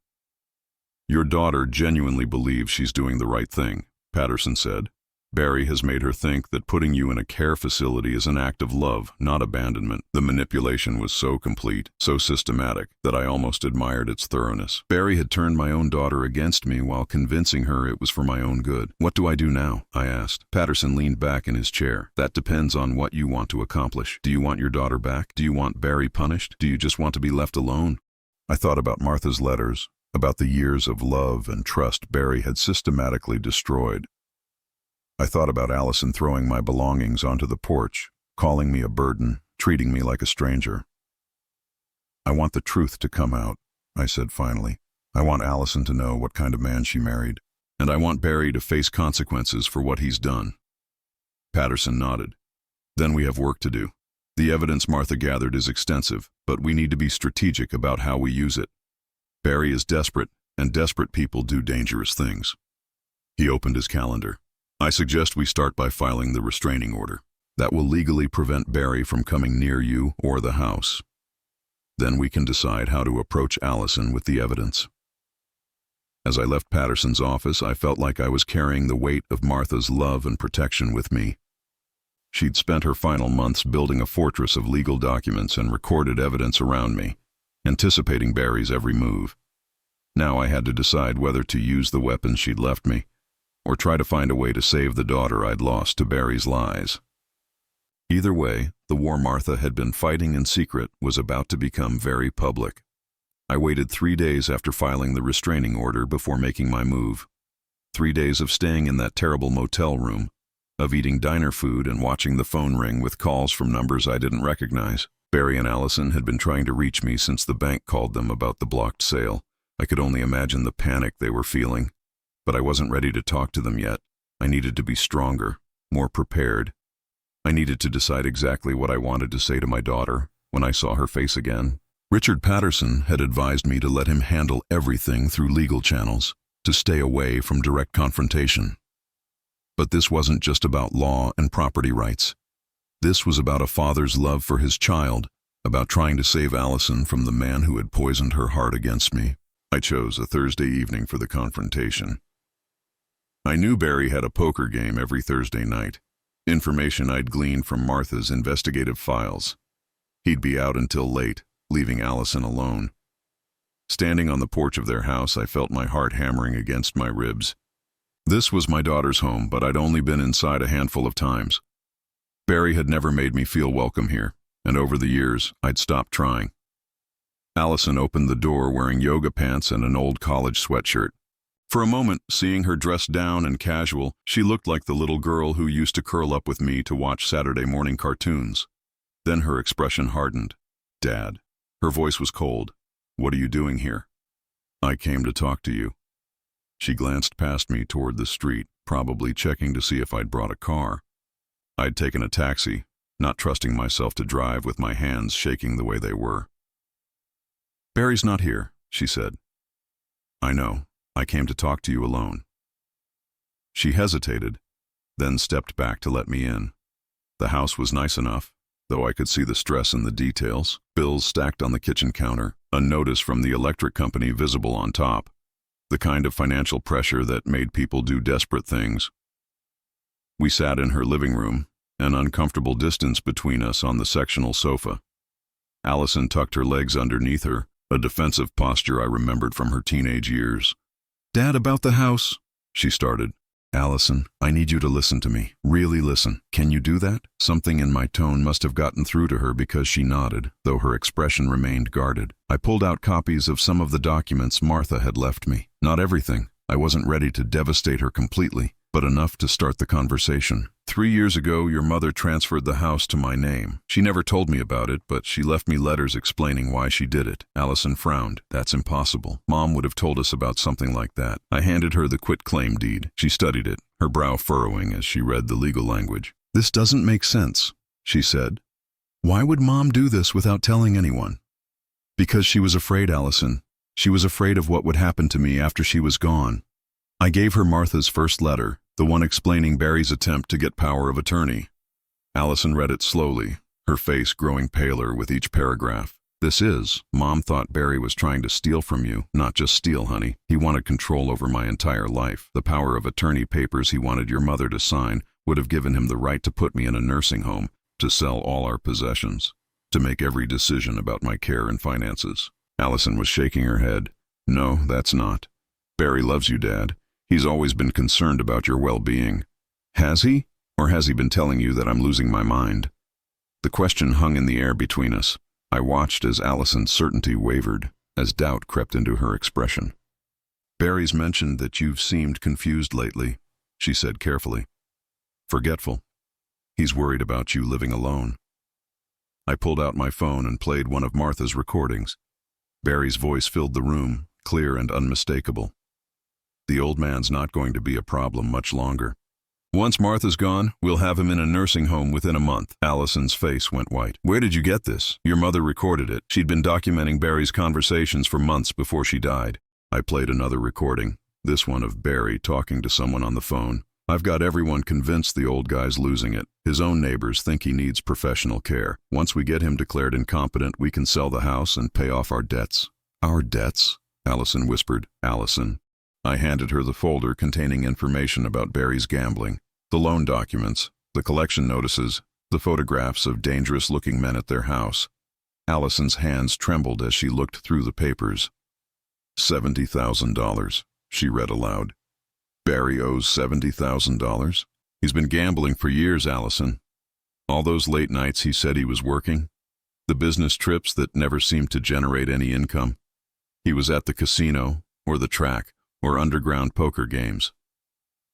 "Your daughter genuinely believes she's doing the right thing," Patterson said. "Barry has made her think that putting you in a care facility is an act of love, not abandonment." The manipulation was so complete, so systematic, that I almost admired its thoroughness. Barry had turned my own daughter against me while convincing her it was for my own good. "What do I do now?" I asked. Patterson leaned back in his chair. "That depends on what you want to accomplish. Do you want your daughter back? Do you want Barry punished? Do you just want to be left alone?" I thought about Martha's letters, about the years of love and trust Barry had systematically destroyed. I thought about Allison throwing my belongings onto the porch, calling me a burden, treating me like a stranger. "I want the truth to come out," I said finally. "I want Allison to know what kind of man she married, and I want Barry to face consequences for what he's done." Patterson nodded. "Then we have work to do. The evidence Martha gathered is extensive, but we need to be strategic about how we use it. Barry is desperate, and desperate people do dangerous things." He opened his calendar. "I suggest we start by filing the restraining order. That will legally prevent Barry from coming near you or the house. Then we can decide how to approach Allison with the evidence." As I left Patterson's office, I felt like I was carrying the weight of Martha's love and protection with me. She'd spent her final months building a fortress of legal documents and recorded evidence around me, anticipating Barry's every move. Now I had to decide whether to use the weapons she'd left me, or try to find a way to save the daughter I'd lost to Barry's lies. Either way, the war Martha had been fighting in secret was about to become very public. I waited 3 days after filing the restraining order before making my move. 3 days of staying in that terrible motel room, of eating diner food and watching the phone ring with calls from numbers I didn't recognize. Barry and Allison had been trying to reach me since the bank called them about the blocked sale. I could only imagine the panic they were feeling. But I wasn't ready to talk to them yet. I needed to be stronger, more prepared. I needed to decide exactly what I wanted to say to my daughter when I saw her face again. Richard Patterson had advised me to let him handle everything through legal channels, to stay away from direct confrontation. But this wasn't just about law and property rights. This was about a father's love for his child, about trying to save Allison from the man who had poisoned her heart against me. I chose a Thursday evening for the confrontation. I knew Barry had a poker game every Thursday night, information I'd gleaned from Martha's investigative files. He'd be out until late, leaving Allison alone. Standing on the porch of their house, I felt my heart hammering against my ribs. This was my daughter's home, but I'd only been inside a handful of times. Barry had never made me feel welcome here, and over the years, I'd stopped trying. Allison opened the door wearing yoga pants and an old college sweatshirt. For a moment, seeing her dressed down and casual, she looked like the little girl who used to curl up with me to watch Saturday morning cartoons. Then her expression hardened. "Dad." Her voice was cold. "What are you doing here?" "I came to talk to you." She glanced past me toward the street, probably checking to see if I'd brought a car. I'd taken a taxi, not trusting myself to drive with my hands shaking the way they were. "Barry's not here," she said. "I know. I came to talk to you alone." She hesitated, then stepped back to let me in. The house was nice enough, though I could see the stress in the details. Bills stacked on the kitchen counter, a notice from the electric company visible on top. The kind of financial pressure that made people do desperate things. We sat in her living room, an uncomfortable distance between us on the sectional sofa. Allison tucked her legs underneath her, a defensive posture I remembered from her teenage years. "Dad, about the house," she started. Allison, I need you to listen to me. Really listen. Can you do that? Something in my tone must have gotten through to her because she nodded, though her expression remained guarded. I pulled out copies of some of the documents Martha had left me. Not everything. I wasn't ready to devastate her completely, but enough to start the conversation. 3 years ago, your mother transferred the house to my name. She never told me about it, but she left me letters explaining why she did it. Allison frowned. That's impossible. Mom would have told us about something like that. I handed her the quitclaim deed. She studied it, her brow furrowing as she read the legal language. This doesn't make sense, she said. Why would Mom do this without telling anyone? Because she was afraid, Allison. She was afraid of what would happen to me after she was gone. I gave her Martha's first letter, the one explaining Barry's attempt to get power of attorney. Allison read it slowly, her face growing paler with each paragraph. Mom thought Barry was trying to steal from you. Not just steal, honey. He wanted control over my entire life. The power of attorney papers he wanted your mother to sign would have given him the right to put me in a nursing home, to sell all our possessions, to make every decision about my care and finances. Allison was shaking her head. No, that's not. Barry loves you, Dad. He's always been concerned about your well-being. Has he? Or has he been telling you that I'm losing my mind? The question hung in the air between us. I watched as Allison's certainty wavered, as doubt crept into her expression. Barry's mentioned that you've seemed confused lately, she said carefully. Forgetful. He's worried about you living alone. I pulled out my phone and played one of Martha's recordings. Barry's voice filled the room, clear and unmistakable. The old man's not going to be a problem much longer. Once Martha's gone, we'll have him in a nursing home within a month. Allison's face went white. Where did you get this? Your mother recorded it. She'd been documenting Barry's conversations for months before she died. I played another recording, this one of Barry talking to someone on the phone. I've got everyone convinced the old guy's losing it. His own neighbors think he needs professional care. Once we get him declared incompetent, we can sell the house and pay off our debts. Our debts? Allison whispered. Allison. I handed her the folder containing information about Barry's gambling, the loan documents, the collection notices, the photographs of dangerous-looking men at their house. Allison's hands trembled as she looked through the papers. $70,000, she read aloud. Barry owes $70,000? He's been gambling for years, Allison. All those late nights he said he was working. The business trips that never seemed to generate any income. He was at the casino, or the track, or underground poker games.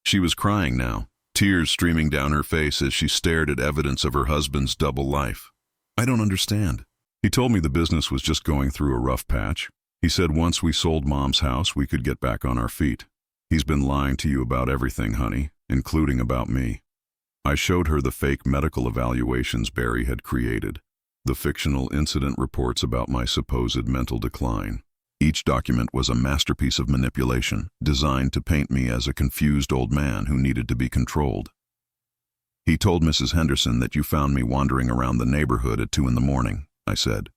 She was crying now, tears streaming down her face as she stared at evidence of her husband's double life. I don't understand. He told me the business was just going through a rough patch. He said once we sold Mom's house, we could get back on our feet. He's been lying to you about everything, honey, including about me. I showed her the fake medical evaluations Barry had created, the fictional incident reports about my supposed mental decline. Each document was a masterpiece of manipulation, designed to paint me as a confused old man who needed to be controlled. He told Mrs. Henderson that you found me wandering around the neighborhood at 2 a.m, I said.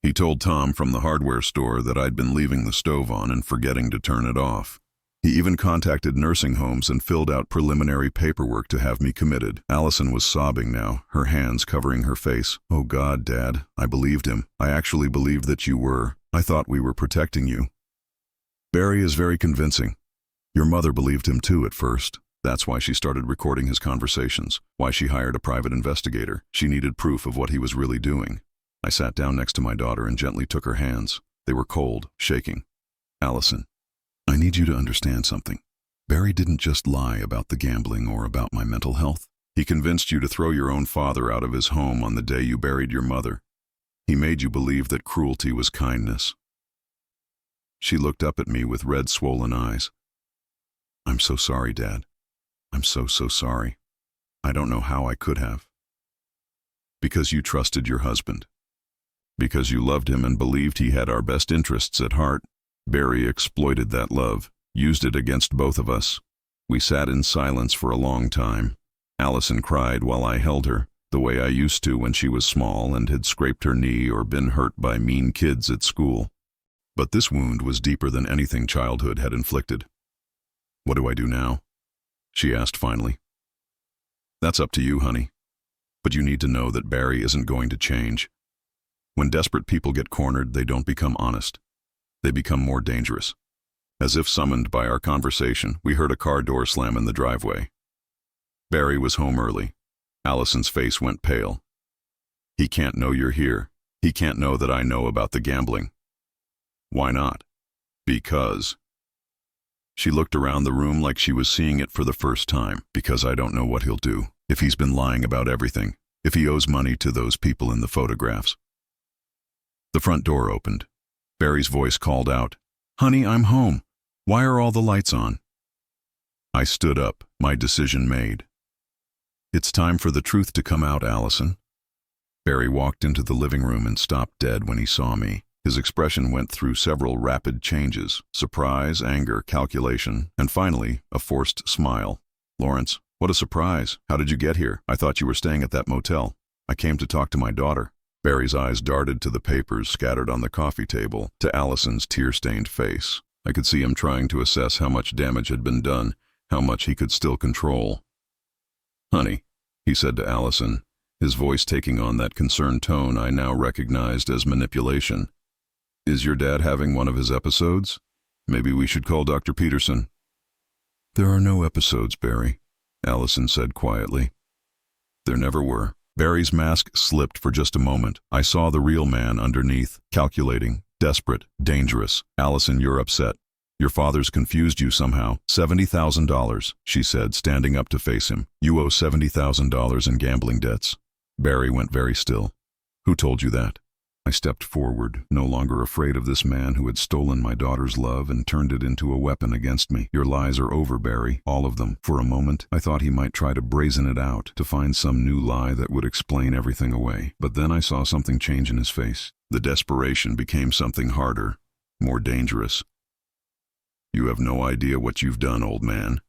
He told Tom from the hardware store that I'd been leaving the stove on and forgetting to turn it off. He even contacted nursing homes and filled out preliminary paperwork to have me committed. Allison was sobbing now, her hands covering her face. Oh God, Dad, I believed him. I actually believed that you were. I thought we were protecting you. Barry is very convincing. Your mother believed him too at first. That's why she started recording his conversations, why she hired a private investigator. She needed proof of what he was really doing. I sat down next to my daughter and gently took her hands. They were cold, shaking. Allison, I need you to understand something. Barry didn't just lie about the gambling or about my mental health. He convinced you to throw your own father out of his home on the day you buried your mother. He made you believe that cruelty was kindness. She looked up at me with red, swollen eyes. I'm so sorry, Dad. I'm so sorry. I don't know how I could have. Because you trusted your husband. Because you loved him and believed he had our best interests at heart. Barry exploited that love, used it against both of us. We sat in silence for a long time. Allison cried while I held her, the way I used to when she was small and had scraped her knee or been hurt by mean kids at school. But this wound was deeper than anything childhood had inflicted. What do I do now? She asked finally. That's up to you, honey. But you need to know that Barry isn't going to change. When desperate people get cornered, they don't become honest. They become more dangerous. As if summoned by our conversation, we heard a car door slam in the driveway. Barry was home early. Allison's face went pale. He can't know you're here. He can't know that I know about the gambling. Why not? Because. She looked around the room like she was seeing it for the first time. Because I don't know what he'll do. If he's been lying about everything. If he owes money to those people in the photographs. The front door opened. Barry's voice called out, "Honey, I'm home. Why are all the lights on?" I stood up, my decision made. "It's time for the truth to come out, Allison." Barry walked into the living room and stopped dead when he saw me. His expression went through several rapid changes: surprise, anger, calculation, and finally, a forced smile. "Lawrence, what a surprise. How did you get here? I thought you were staying at that motel. I came to talk to my daughter." Barry's eyes darted to the papers scattered on the coffee table, to Allison's tear-stained face. I could see him trying to assess how much damage had been done, how much he could still control. "Honey," he said to Allison, his voice taking on that concerned tone I now recognized as manipulation. "Is your dad having one of his episodes? Maybe we should call Dr. Peterson." "There are no episodes, Barry," Allison said quietly. "There never were." Barry's mask slipped for just a moment. I saw the real man underneath, calculating, desperate, dangerous. "Allison, you're upset. Your father's confused you somehow." $70,000, she said, standing up to face him. "You owe $70,000 in gambling debts." Barry went very still. "Who told you that?" I stepped forward, no longer afraid of this man who had stolen my daughter's love and turned it into a weapon against me. "Your lies are over, Barry, all of them." For a moment, I thought he might try to brazen it out, to find some new lie that would explain everything away. But then I saw something change in his face. The desperation became something harder, more dangerous. "You have no idea what you've done, old man,"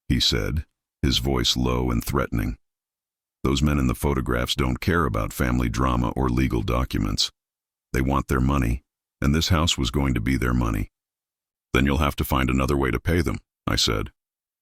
he said, his voice low and threatening. "Those men in the photographs don't care about family drama or legal documents. They want their money, and this house was going to be their money." "Then you'll have to find another way to pay them," I said.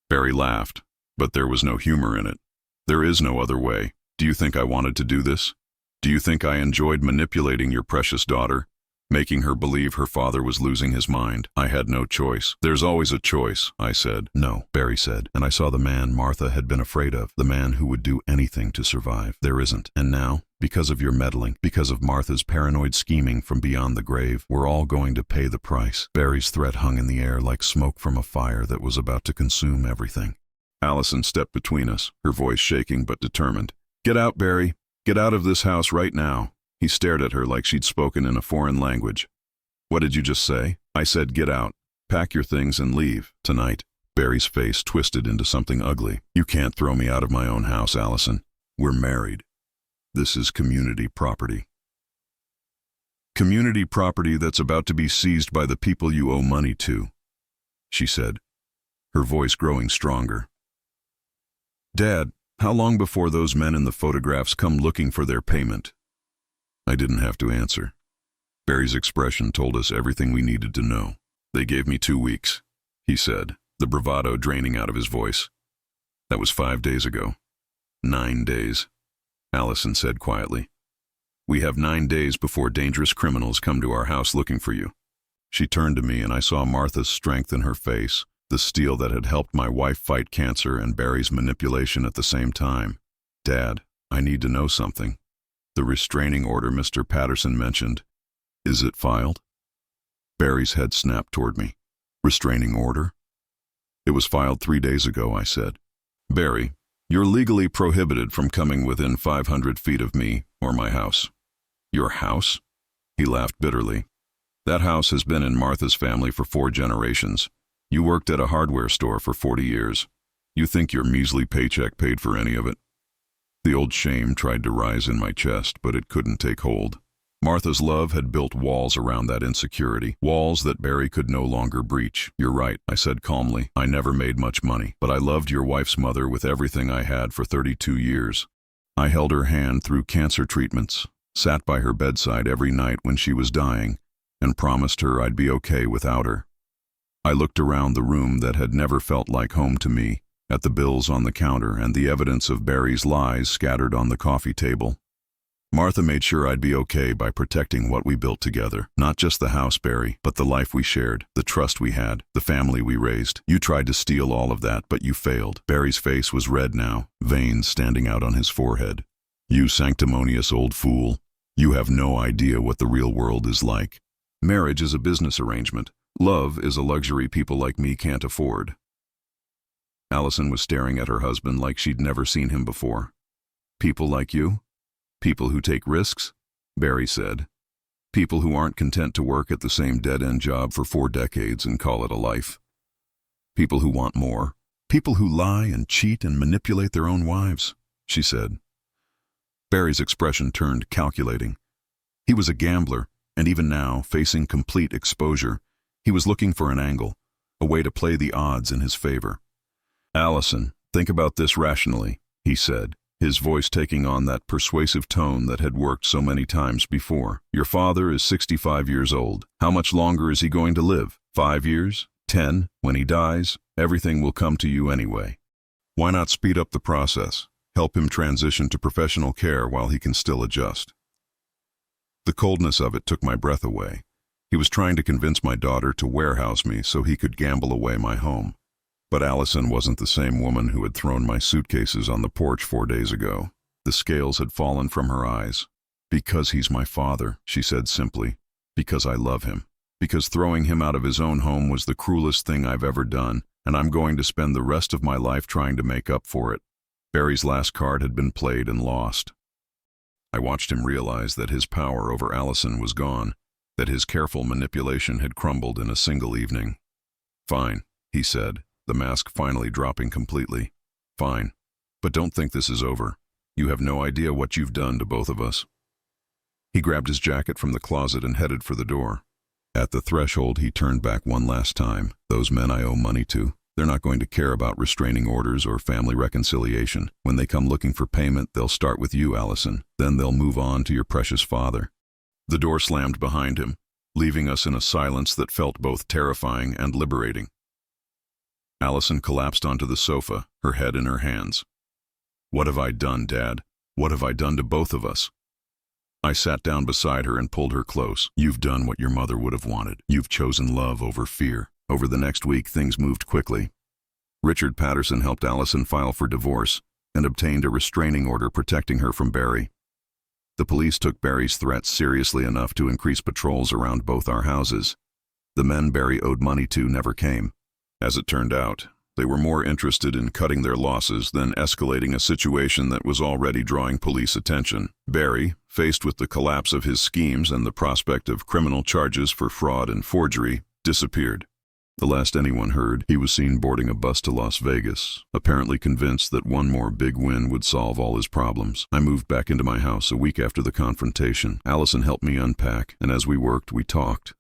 Barry laughed, but there was no humor in it. "There is no other way. Do you think I wanted to do this? Do you think I enjoyed manipulating your precious daughter, making her believe her father was losing his mind? I had no choice." "There's always a choice," I said. "No," Barry said, and I saw the man Martha had been afraid of, the man who would do anything to survive. "There isn't. And now, because of your meddling, because of Martha's paranoid scheming from beyond the grave, we're all going to pay the price." Barry's threat hung in the air like smoke from a fire that was about to consume everything. Allison stepped between us, her voice shaking but determined. "Get out, Barry. Get out of this house right now." He stared at her like she'd spoken in a foreign language. "What did you just say?" I said, "Get out. Pack your things and leave. Tonight." Barry's face twisted into something ugly. "You can't throw me out of my own house, Allison. We're married. This is community property. Community property that's about to be seized by the people you owe money to," she said, her voice growing stronger. "Dad, how long before those men in the photographs come looking for their payment?" I didn't have to answer. Barry's expression told us everything we needed to know. "They gave me 2 weeks, he said, the bravado draining out of his voice. "That was 5 days ago." 9 days, Allison said quietly. "We have 9 days before dangerous criminals come to our house looking for you." She turned to me and I saw Martha's strength in her face, the steel that had helped my wife fight cancer and Barry's manipulation at the same time. "Dad, I need to know something. The restraining order Mr. Patterson mentioned, is it filed?" Barry's head snapped toward me. "Restraining order?" "It was filed 3 days ago," I said. "Barry, you're legally prohibited from coming within 500 feet of me or my house." "Your house?" He laughed bitterly. "That house has been in Martha's family for 4 generations. You worked at a hardware store for 40 years. You think your measly paycheck paid for any of it?" The old shame tried to rise in my chest, but it couldn't take hold. Martha's love had built walls around that insecurity, walls that Barry could no longer breach. "You're right," I said calmly. "I never made much money, but I loved your wife's mother with everything I had for 32 years. I held her hand through cancer treatments, sat by her bedside every night when she was dying, and promised her I'd be okay without her." I looked around the room that had never felt like home to me, at the bills on the counter and the evidence of Barry's lies scattered on the coffee table. Martha made sure I'd be okay by protecting what we built together. Not just the house, Barry, but the life we shared, the trust we had, the family we raised. You tried to steal all of that, but you failed. Barry's face was red now, veins standing out on his forehead. You sanctimonious old fool. You have no idea what the real world is like. Marriage is a business arrangement. Love is a luxury people like me can't afford. Allison was staring at her husband like she'd never seen him before. People like you? People who take risks? Barry said. People who aren't content to work at the same dead-end job for 4 decades and call it a life. People who want more. People who lie and cheat and manipulate their own wives, she said. Barry's expression turned calculating. He was a gambler, and even now, facing complete exposure, he was looking for an angle, a way to play the odds in his favor. Allison, think about this rationally, he said, his voice taking on that persuasive tone that had worked so many times before. Your father is 65 years old. How much longer is he going to live? 5 years? 10? When he dies, everything will come to you anyway. Why not speed up the process? Help him transition to professional care while he can still adjust. The coldness of it took my breath away. He was trying to convince my daughter to warehouse me so he could gamble away my home. But Allison wasn't the same woman who had thrown my suitcases on the porch 4 days ago. The scales had fallen from her eyes. Because he's my father, she said simply. Because I love him. Because throwing him out of his own home was the cruelest thing I've ever done, and I'm going to spend the rest of my life trying to make up for it. Barry's last card had been played and lost. I watched him realize that his power over Allison was gone, that his careful manipulation had crumbled in a single evening. Fine, he said, the mask finally dropping completely. Fine, but don't think this is over. You have no idea what you've done to both of us. He grabbed his jacket from the closet and headed for the door. At the threshold, he turned back one last time. Those men I owe money to, they're not going to care about restraining orders or family reconciliation. When they come looking for payment, they'll start with you, Allison. Then they'll move on to your precious father. The door slammed behind him, leaving us in a silence that felt both terrifying and liberating. Allison collapsed onto the sofa, her head in her hands. What have I done, Dad? What have I done to both of us? I sat down beside her and pulled her close. You've done what your mother would have wanted. You've chosen love over fear. Over the next week, things moved quickly. Richard Patterson helped Allison file for divorce and obtained a restraining order protecting her from Barry. The police took Barry's threats seriously enough to increase patrols around both our houses. The men Barry owed money to never came. As it turned out, they were more interested in cutting their losses than escalating a situation that was already drawing police attention. Barry, faced with the collapse of his schemes and the prospect of criminal charges for fraud and forgery, disappeared. The last anyone heard, he was seen boarding a bus to Las Vegas, apparently convinced that one more big win would solve all his problems. I moved back into my house a week after the confrontation. Allison helped me unpack, and as we worked, we talked.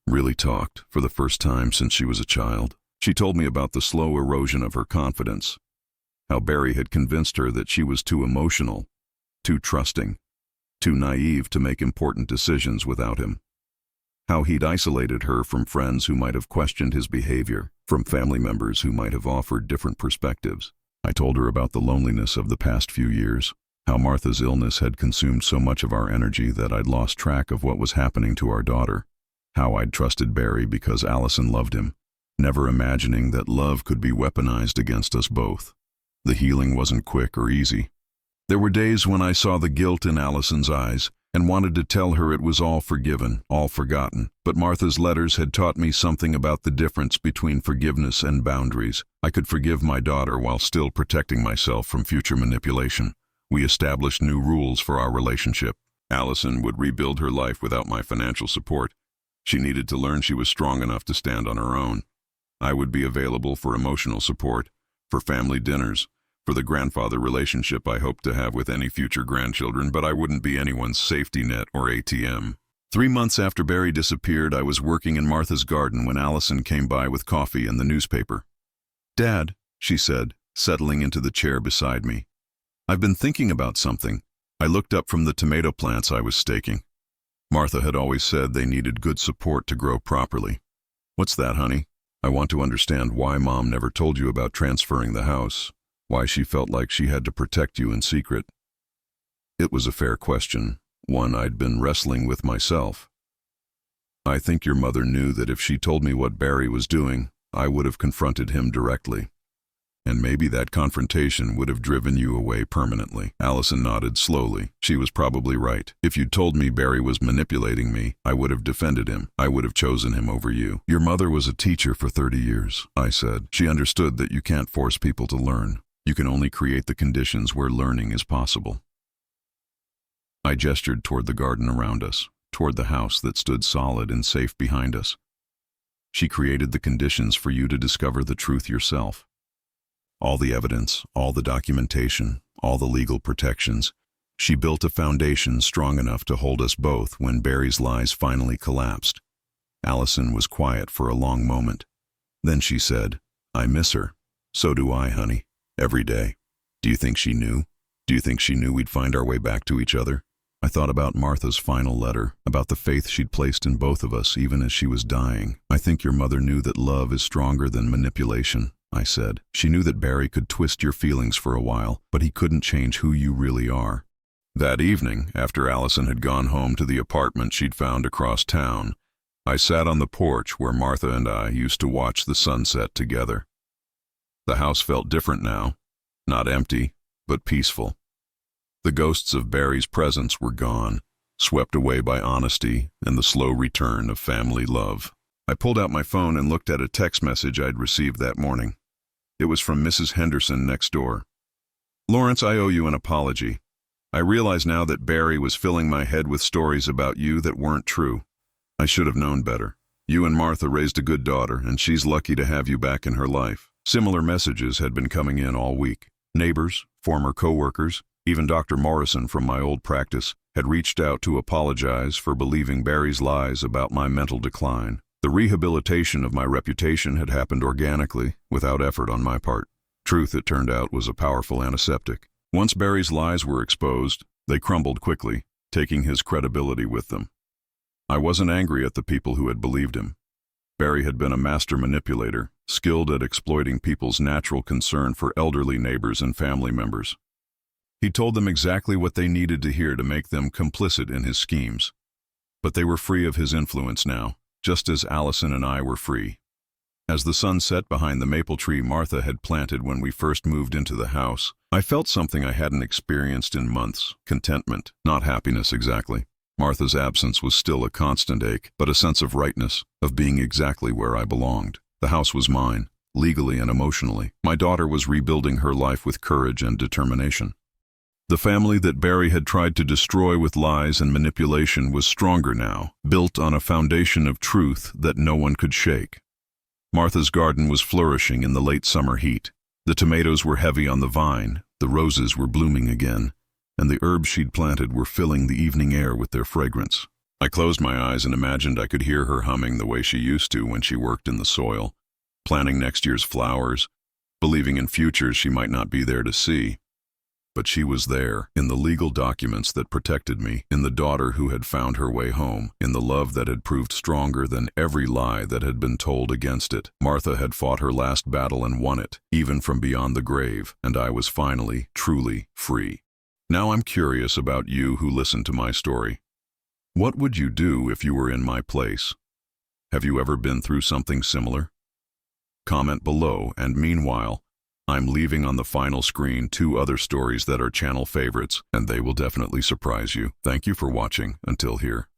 Really talked, for the first time since she was a child. She told me about the slow erosion of her confidence, how Barry had convinced her that she was too emotional, too trusting, too naive to make important decisions without him. How he'd isolated her from friends who might have questioned his behavior, from family members who might have offered different perspectives. I told her about the loneliness of the past few years, how Martha's illness had consumed so much of our energy that I'd lost track of what was happening to our daughter, how I'd trusted Barry because Allison loved him, never imagining that love could be weaponized against us both. The healing wasn't quick or easy. There were days when I saw the guilt in Allison's eyes and wanted to tell her it was all forgiven, all forgotten. But Martha's letters had taught me something about the difference between forgiveness and boundaries. I could forgive my daughter while still protecting myself from future manipulation. We established new rules for our relationship. Allison would rebuild her life without my financial support. She needed to learn she was strong enough to stand on her own. I would be available for emotional support, for family dinners, for the grandfather relationship I hoped to have with any future grandchildren, but I wouldn't be anyone's safety net or ATM. 3 months after Barry disappeared, I was working in Martha's garden when Allison came by with coffee and the newspaper. "Dad," she said, settling into the chair beside me. "I've been thinking about something." I looked up from the tomato plants I was staking. Martha had always said they needed good support to grow properly. "What's that, honey?" "I want to understand why Mom never told you about transferring the house, why she felt like she had to protect you in secret." It was a fair question, one I'd been wrestling with myself. I think your mother knew that if she told me what Barry was doing, I would have confronted him directly. And maybe that confrontation would have driven you away permanently. Allison nodded slowly. She was probably right. If you'd told me Barry was manipulating me, I would have defended him. I would have chosen him over you. Your mother was a teacher for 30 years, I said. She understood that you can't force people to learn. You can only create the conditions where learning is possible. I gestured toward the garden around us, toward the house that stood solid and safe behind us. She created the conditions for you to discover the truth yourself. All the evidence, all the documentation, all the legal protections. She built a foundation strong enough to hold us both when Barry's lies finally collapsed. Allison was quiet for a long moment. Then she said, I miss her. So do I, honey. Every day. Do you think she knew? Do you think she knew we'd find our way back to each other? I thought about Martha's final letter, about the faith she'd placed in both of us even as she was dying. I think your mother knew that love is stronger than manipulation, I said. She knew that Barry could twist your feelings for a while, but he couldn't change who you really are. That evening, after Allison had gone home to the apartment she'd found across town, I sat on the porch where Martha and I used to watch the sunset together. The house felt different now, not empty, but peaceful. The ghosts of Barry's presence were gone, swept away by honesty and the slow return of family love. I pulled out my phone and looked at a text message I'd received that morning. It was from Mrs. Henderson next door. Lawrence, I owe you an apology. I realize now that Barry was filling my head with stories about you that weren't true. I should have known better. You and Martha raised a good daughter, and she's lucky to have you back in her life. Similar messages had been coming in all week. Neighbors, former co-workers, even Dr. Morrison from my old practice had reached out to apologize for believing Barry's lies about my mental decline. The rehabilitation of my reputation had happened organically, without effort on my part. Truth, it turned out, was a powerful antiseptic. Once Barry's lies were exposed, they crumbled quickly, taking his credibility with them. I wasn't angry at the people who had believed him. Barry had been a master manipulator, skilled at exploiting people's natural concern for elderly neighbors and family members. He told them exactly what they needed to hear to make them complicit in his schemes. But they were free of his influence now, just as Allison and I were free. As the sun set behind the maple tree Martha had planted when we first moved into the house, I felt something I hadn't experienced in months: contentment, not happiness exactly. Martha's absence was still a constant ache, but a sense of rightness, of being exactly where I belonged. The house was mine, legally and emotionally. My daughter was rebuilding her life with courage and determination. The family that Barry had tried to destroy with lies and manipulation was stronger now, built on a foundation of truth that no one could shake. Martha's garden was flourishing in the late summer heat. The tomatoes were heavy on the vine, the roses were blooming again, and the herbs she'd planted were filling the evening air with their fragrance. I closed my eyes and imagined I could hear her humming the way she used to when she worked in the soil, planting next year's flowers, believing in futures she might not be there to see. But she was there, in the legal documents that protected me, in the daughter who had found her way home, in the love that had proved stronger than every lie that had been told against it. Martha had fought her last battle and won it, even from beyond the grave, and I was finally, truly free. Now I'm curious about you who listened to my story. What would you do if you were in my place? Have you ever been through something similar? Comment below, and meanwhile, I'm leaving on the final screen 2 other stories that are channel favorites, and they will definitely surprise you. Thank you for watching. Until here.